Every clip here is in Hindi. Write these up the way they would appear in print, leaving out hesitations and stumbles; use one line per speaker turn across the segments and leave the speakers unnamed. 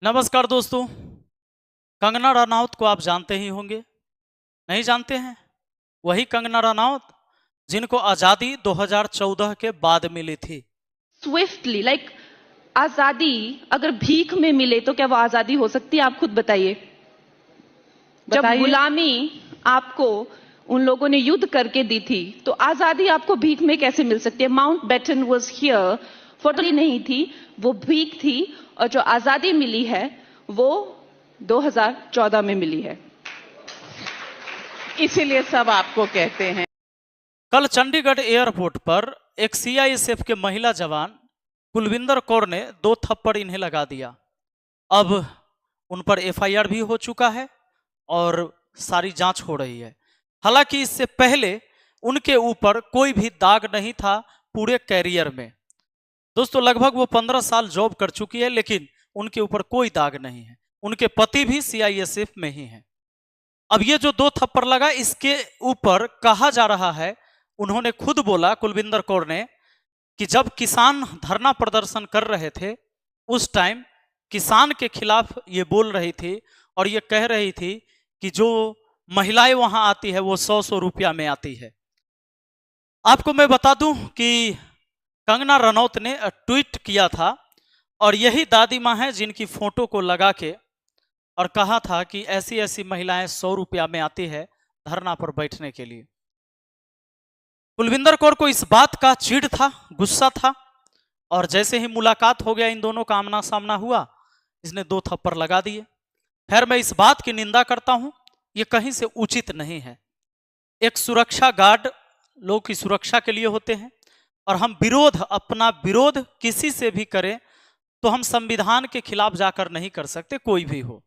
नमस्कार दोस्तों। कंगना रनौत को आप जानते ही होंगे, नहीं जानते हैं? वही कंगना रनौत जिनको आज़ादी 2014 के बाद मिली थी।
स्विफ्टली आजादी अगर भीख में मिले तो क्या वो आजादी हो सकती है? आप खुद बताइए। जब गुलामी आपको उन लोगों ने युद्ध करके दी थी तो आजादी आपको भीख में कैसे मिल सकती है? Mountbatten was here for नहीं थी, वो भीख थी। और जो आजादी मिली है वो 2014 में मिली है, इसीलिए सब आपको कहते हैं।
कल चंडीगढ़ एयरपोर्ट पर एक सीआईएसएफ के महिला जवान कुलविंदर कौर ने 2 थप्पड़ इन्हें लगा दिया। अब उन पर एफआईआर भी हो चुका है और सारी जांच हो रही है। हालांकि इससे पहले उनके ऊपर कोई भी दाग नहीं था पूरे कैरियर में। दोस्तों, लगभग वो 15 साल जॉब कर चुकी है, लेकिन उनके ऊपर कोई दाग नहीं है। उनके पति भी सीआईएसएफ में ही हैं। अब ये जो 2 थप्पड़ लगा, इसके ऊपर कहा जा रहा है, उन्होंने खुद बोला, कुलविंदर कौर ने, कि जब किसान धरना प्रदर्शन कर रहे थे उस टाइम किसान के खिलाफ ये बोल रही थी और ये कह रही थी कि जो महिलाएं वहां आती है वो 100 रुपया में आती है। आपको मैं बता दूं कि कंगना रनौत ने ट्वीट किया था और यही दादी माँ है जिनकी फोटो को लगा के और कहा था कि ऐसी ऐसी महिलाएं 100 रुपया में आती है धरना पर बैठने के लिए। कुलविंदर कौर को इस बात का चिढ़ था, गुस्सा था, और जैसे ही मुलाकात हो गया, इन दोनों का आमना सामना हुआ, इसने 2 थप्पड़ लगा दिए। खैर, मैं इस बात की निंदा करता हूं, ये कहीं से उचित नहीं है। एक सुरक्षा गार्ड लोग की सुरक्षा के लिए होते हैं और हम अपना विरोध किसी से भी करें तो हम संविधान के खिलाफ जाकर नहीं कर सकते, कोई भी हो।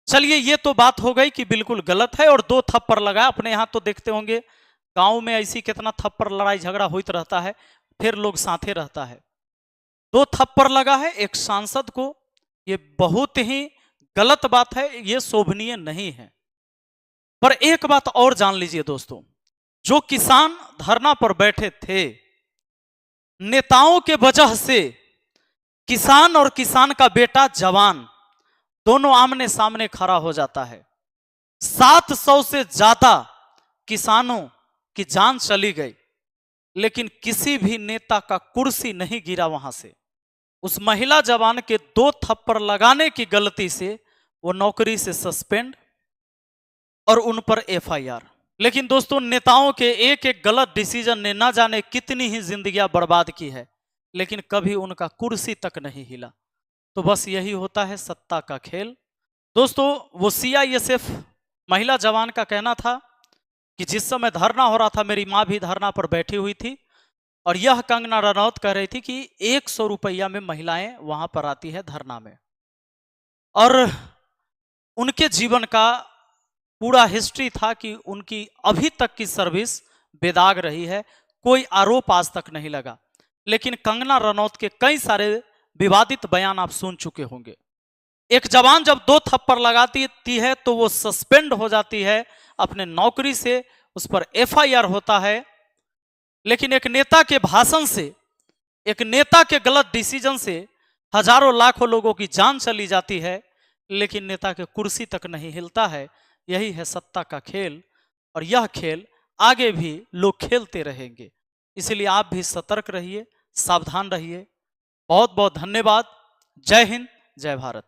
चलिए, ये तो बात हो गई कि बिल्कुल गलत है और 2 थप्पड़ लगा। अपने यहां तो देखते होंगे गांव में ऐसी कितना थप्पड़ लड़ाई झगड़ा होता रहता है, फिर लोग साथे रहता है। 2 थप्पड़ लगा है एक सांसद को, ये बहुत ही गलत बात है, ये शोभनीय नहीं है। पर एक बात और जान लीजिए दोस्तों, जो किसान धरना पर बैठे थे, नेताओं के वजह से किसान और किसान का बेटा जवान दोनों आमने सामने खड़ा हो जाता है। 700 से ज्यादा किसानों की जान चली गई, लेकिन किसी भी नेता का कुर्सी नहीं गिरा वहां से। उस महिला जवान के 2 थप्पड़ लगाने की गलती से वो नौकरी से सस्पेंड और उन पर एफआईआर। लेकिन दोस्तों, नेताओं के एक एक गलत डिसीजन ने ना जाने कितनी ही जिंदगियां बर्बाद की है, लेकिन कभी उनका कुर्सी तक नहीं हिला। तो बस यही होता है सत्ता का खेल। दोस्तों, वो सीआईएसएफ महिला जवान का कहना था कि जिस समय धरना हो रहा था मेरी मां भी धरना पर बैठी हुई थी और यह कंगना रनौत कह रही थी कि 100 रुपया में महिलाएं वहां पर आती है धरना में। और उनके जीवन का पूरा हिस्ट्री था कि उनकी अभी तक की सर्विस बेदाग रही है, कोई आरोप आज तक नहीं लगा। लेकिन कंगना रनौत के कई सारे विवादित बयान आप सुन चुके होंगे। एक जवान जब 2 थप्पड़ लगाती है तो वो सस्पेंड हो जाती है अपने नौकरी से, उस पर एफआईआर होता है। लेकिन एक नेता के भाषण से, एक नेता के गलत डिसीजन से हजारों लाखों लोगों की जान चली जाती है, लेकिन नेता के कुर्सी तक नहीं हिलता है। यही है सत्ता का खेल और यह खेल आगे भी लोग खेलते रहेंगे। इसलिए आप भी सतर्क रहिए, सावधान रहिए। बहुत बहुत धन्यवाद। जय हिंद, जय भारत।